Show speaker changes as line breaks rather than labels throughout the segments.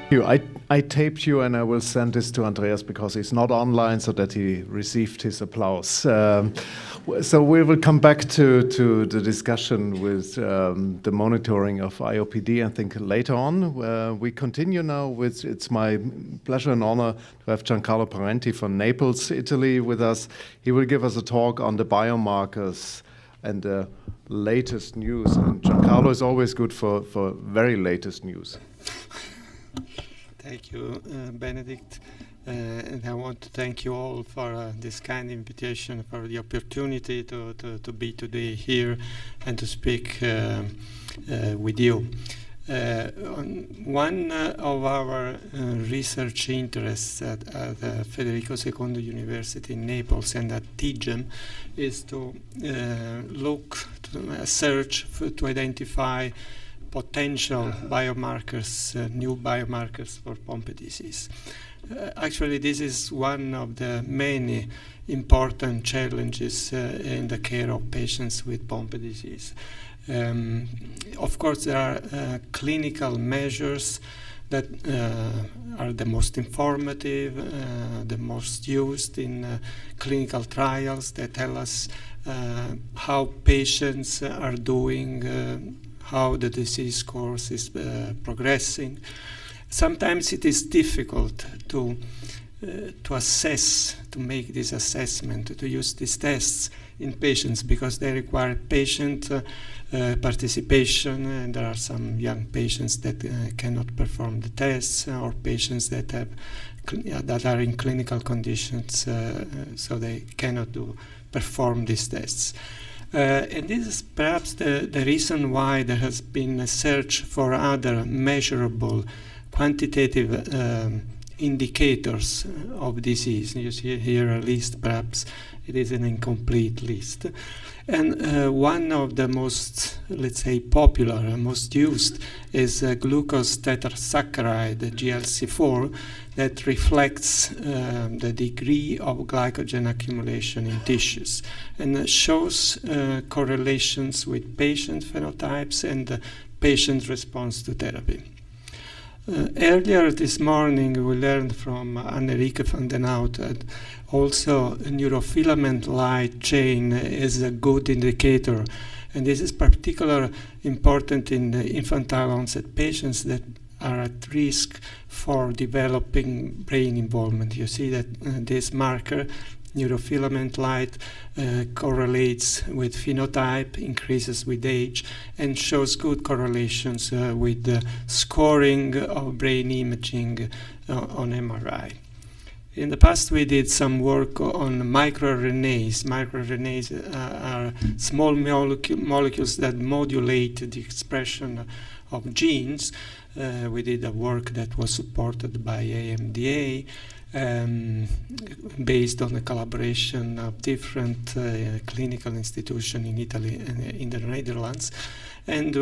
I taped you and I will send this to Andreas because he's not online so that he received his applause. So we will come back to the discussion with the monitoring of IOPD, I think, later on. We continue now with, it's my pleasure and honor to have Giancarlo Parenti from Naples, Italy with us. He will give us a talk on the biomarkers and the latest news. And Giancarlo is always good for very latest news.
Thank you, Benedict. And I want to thank you all for this kind invitation, for the opportunity to be today here and to speak with you. One of our research interests at Federico II University in Naples and at TIGEM is to search to identify potential biomarkers, new biomarkers for Pompe disease. Actually, this is one of the many important challenges in the care of patients with Pompe disease. Of course, there are clinical measures that are the most informative, the most used in clinical trials that tell us how patients are doing, how the disease course is progressing. Sometimes it is difficult to assess, to make this assessment, to use these tests in patients because they require patient participation, and there are some young patients that cannot perform the tests, or patients that are in clinical conditions, so they cannot perform these tests. And this is perhaps the reason why there has been a search for other measurable quantitative indicators of disease. You see here a list, perhaps it is an incomplete list. And one of the most, let's say, popular, most used is glucose tetrasaccharide, GLC4, that reflects the degree of glycogen accumulation in tissues and shows correlations with patient phenotypes and patient response to therapy. Earlier this morning, we learned from Annerike van den Hout that also neurofilament light chain is a good indicator, and this is particularly important in the infantile onset patients that are at risk for developing brain involvement. You see that this marker, neurofilament light, correlates with phenotype, increases with age, and shows good correlations with the scoring of brain imaging on MRI. In the past, we did some work on microRNAs. MicroRNAs are small molecules that modulate the expression of genes. We did a work that was supported by AMDA, based on a collaboration of different clinical institutions in Italy and in the Netherlands. And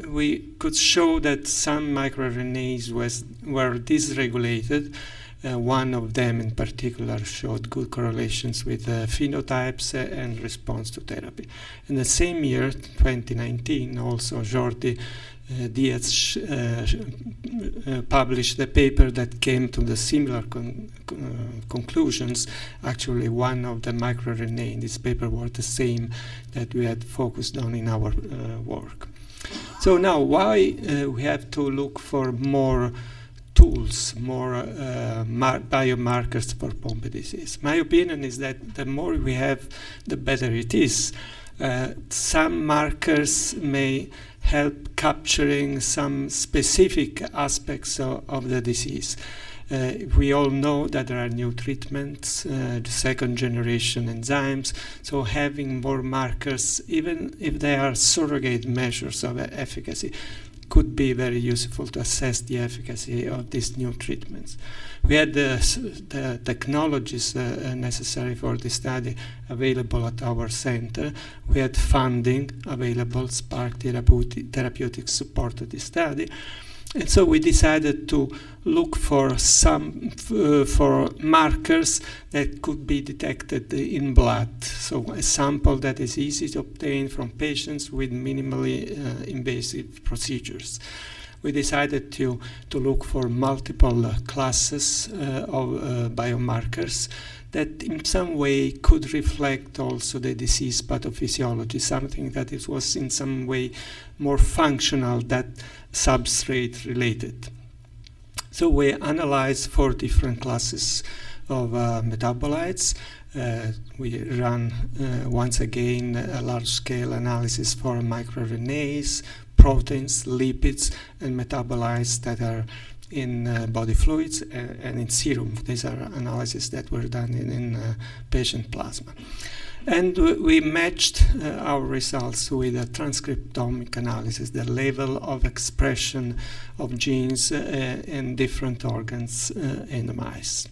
we could show that some microRNAs were dysregulated. One of them in particular showed good correlations with phenotypes and response to therapy. In the same year, 2019, also Jordi Diaz published a paper that came to the similar conclusions. Actually, one of the microRNA in this paper were the same that we had focused on in our work. So now, why we have to look for more tools, more biomarkers for Pompe disease? My opinion is that the more we have, the better it is. Some markers may help capturing some specific aspects of the disease. We all know that there are new treatments, the second generation enzymes, so having more markers, even if they are surrogate measures of efficacy, could be very useful to assess the efficacy of these new treatments. We had the technologies necessary for the study available at our center. We had funding available. Spark Therapeutics supported the study. And so we decided to look for some for markers that could be detected in blood. So a sample that is easy to obtain from patients with minimally invasive procedures. we decided to look for multiple classes of biomarkers that in some way could reflect also the disease pathophysiology, something that it was in some way more functional than substrate related. So we analyzed 4 different classes of metabolites. We ran once again a large-scale analysis for microRNAs, proteins, lipids, and metabolites that are in body fluids and in serum. These are analyses that were done in patient plasma. And we matched our results with a transcriptomic analysis, the level of expression of genes in different organs in the mice.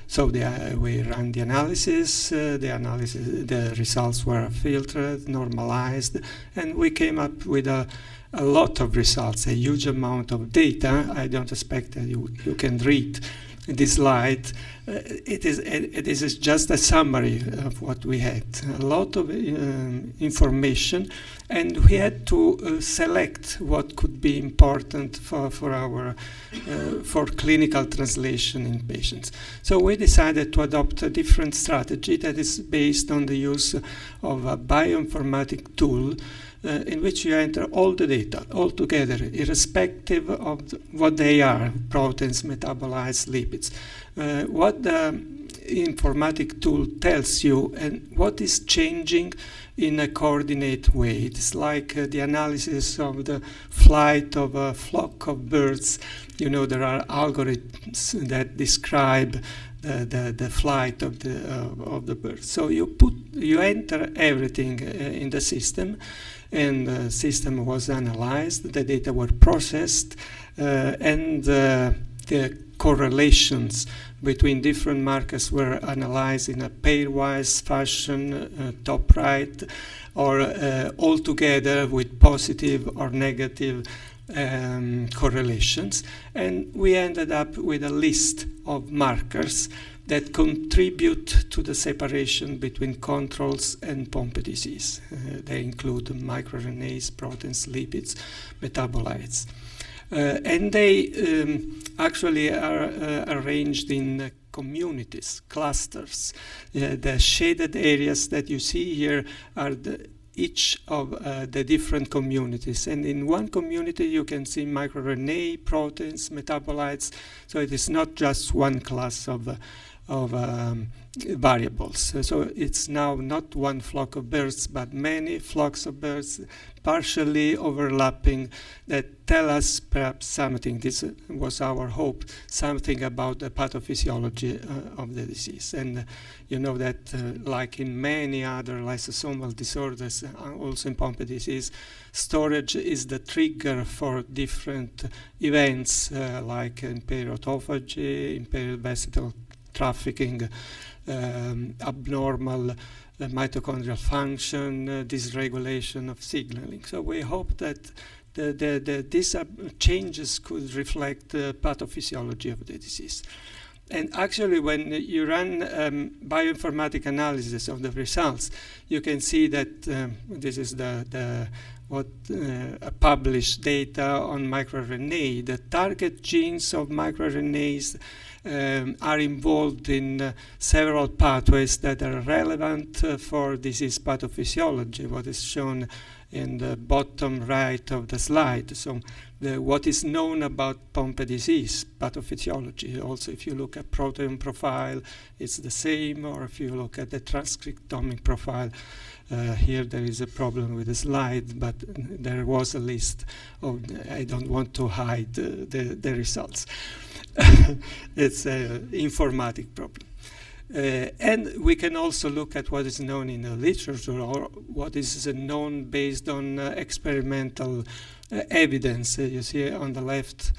So we ran the analysis, the results were filtered, normalized, and we came up with a lot of results, a huge amount of data. I don't expect that you can read this slide. It is just a summary of what we had. A lot of information, and we had to select what could be important for clinical translation in patients. So we decided to adopt a different strategy that is based on the use of a bioinformatic tool in which you enter all the data all together, irrespective of what they are, proteins, metabolites, lipids. What the informatic tool tells you and what is changing in a coordinate way. It's like the analysis of the flight of a flock of birds. You know, there are algorithms that describe the flight of the bird. So you enter everything in the system, and the system was analyzed, the data were processed, and the correlations between different markers were analyzed in a pairwise fashion, top right, or all together with positive or negative correlations. And we ended up with a list of markers that contribute to the separation between controls and Pompe disease. They include microRNAs, proteins, lipids, metabolites. And they actually are arranged in communities, clusters. The shaded areas that you see here are each of the different communities. And in one community, you can see microRNA, proteins, metabolites. So it is not just one class of variables. So it's now not one flock of birds, but many flocks of birds partially overlapping that tell us perhaps something, this was our hope, something about the pathophysiology of the disease. And you know that like in many other lysosomal disorders, also in Pompe disease, storage is the trigger for different events like impaired autophagy, impaired vesicle trafficking, abnormal mitochondrial function, dysregulation of signaling. So we hope that these changes could reflect the pathophysiology of the disease. And actually, when you run bioinformatic analysis of the results, you can see that this is published data on microRNA. The target genes of microRNAs are involved in several pathways that are relevant for disease pathophysiology, what is shown in the bottom right of the slide. So what is known about Pompe disease pathophysiology. Also, if you look at proteome profile, it's the same, or if you look at the transcriptome profile, here there is a problem with the slide, but there was a list of, I don't want to hide the results. It's an informatic problem. And we can also look at what is known in the literature, or what is known based on experimental evidence. You see on the left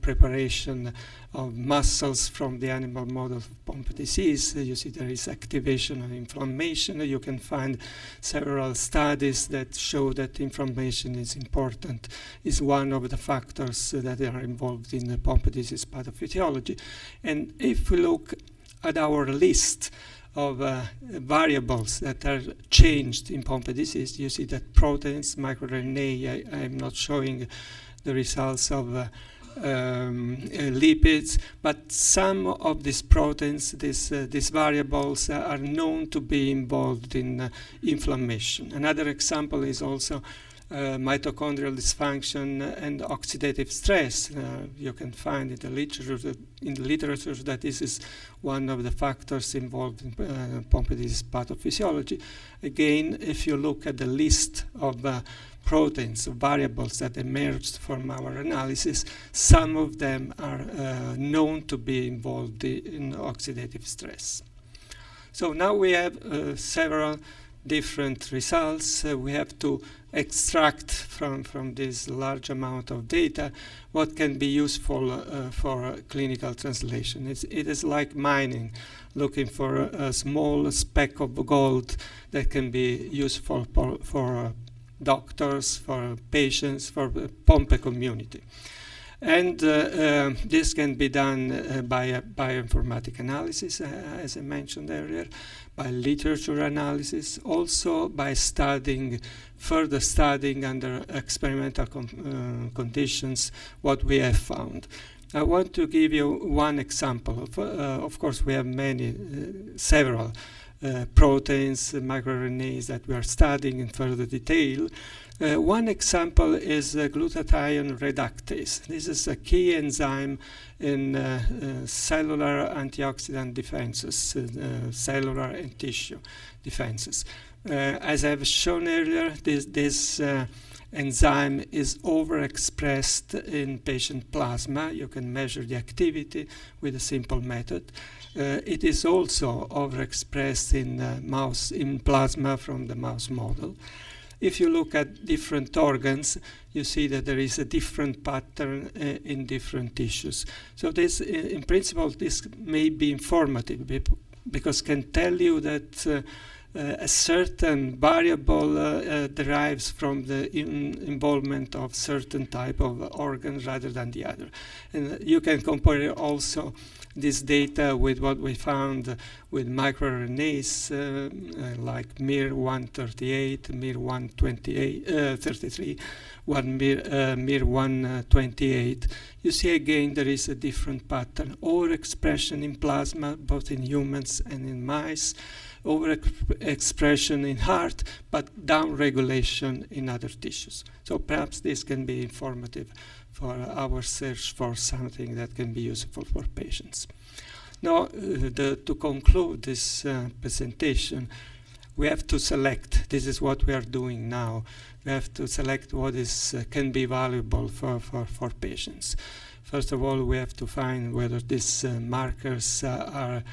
preparation of muscles from the animal model of Pompe disease. You see there is activation of inflammation. You can find several studies that show that inflammation is important, is one of the factors that are involved in the Pompe disease pathophysiology. And if we look at our list of variables that are changed in Pompe disease, you see that proteins, microRNA, I'm not showing the results of lipids, but some of these proteins, these variables, are known to be involved in inflammation. Another example is also mitochondrial dysfunction and oxidative stress. You can find in the literature that this is one of the factors involved in Pompe disease pathophysiology. Again, if you look at the list of proteins, variables that emerged from our analysis, some of them are known to be involved in oxidative stress. So now we have several different results. We have to extract from this large amount of data what can be useful for clinical translation. It is like mining, looking for a small speck of gold that can be useful for doctors, for patients, for the Pompe community. And this can be done by bioinformatic analysis, as I mentioned earlier, by literature analysis, also by further studying under experimental conditions what we have found. I want to give you one example. Of course, we have several proteins, microRNAs that we are studying in further detail. One example is glutathione reductase. This is a key enzyme in cellular antioxidant defenses, cellular and tissue defenses. As I've shown earlier, this enzyme is overexpressed in patient plasma. You can measure the activity with a simple method. It is also overexpressed in plasma from the mouse model. If you look at different organs, you see that there is a different pattern in different tissues. So this, in principle, this may be informative because can tell you that a certain variable derives from the involvement of certain type of organs rather than the other. And you can compare also this data with what we found with microRNAs like miR138, miR133, miR128. You see again there is a different pattern. Overexpression in plasma, both in humans and in mice. Overexpression in heart, but downregulation in other tissues. So perhaps this can be informative for our search for something that can be useful for patients. Now, to conclude this presentation, we have to select. This is what we are doing now. We have to select what can be valuable for patients. First of all, we have to find whether these markers are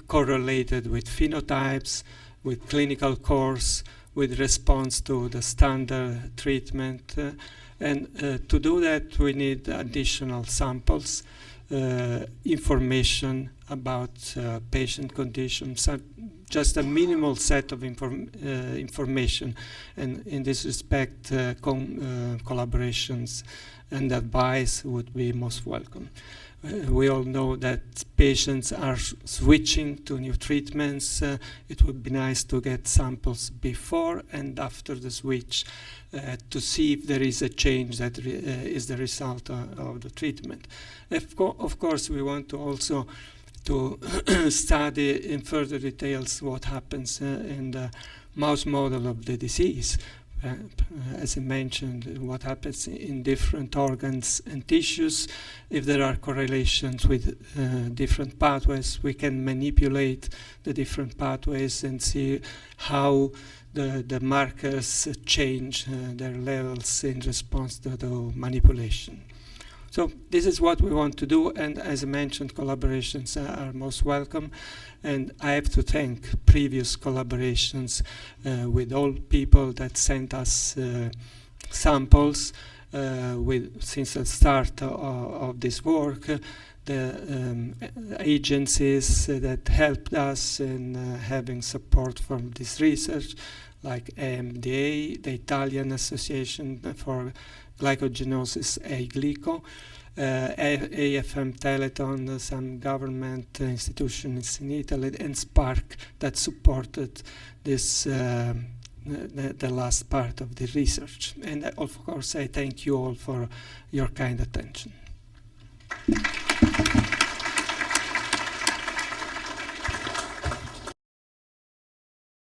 correlated with phenotypes, with clinical course, with response to the standard treatment. And to do that, we need additional samples, information about patient conditions, just a minimal set of information. And in this respect, collaborations and advice would be most welcome. We all know that patients are switching to new treatments. It would be nice to get samples before and after the switch to see if there is a change that is the result of the treatment. Of course, we want to also to study in further details what happens in the mouse model of the disease. As I mentioned, what happens in different organs and tissues. If there are correlations with different pathways, we can manipulate the different pathways and see how the markers change their levels in response to the manipulation. So this is what we want to do, and as I mentioned, collaborations are most welcome. And I have to thank previous collaborations with all people that sent us samples since the start of this work, the agencies that helped us in having support from this research, like AMDA, the Italian Association for Glycogenosis, AGLICO, AFM Telethon, some government institutions in Italy, and Spark that supported this the last part of the research. And of course, I thank you all for your kind attention.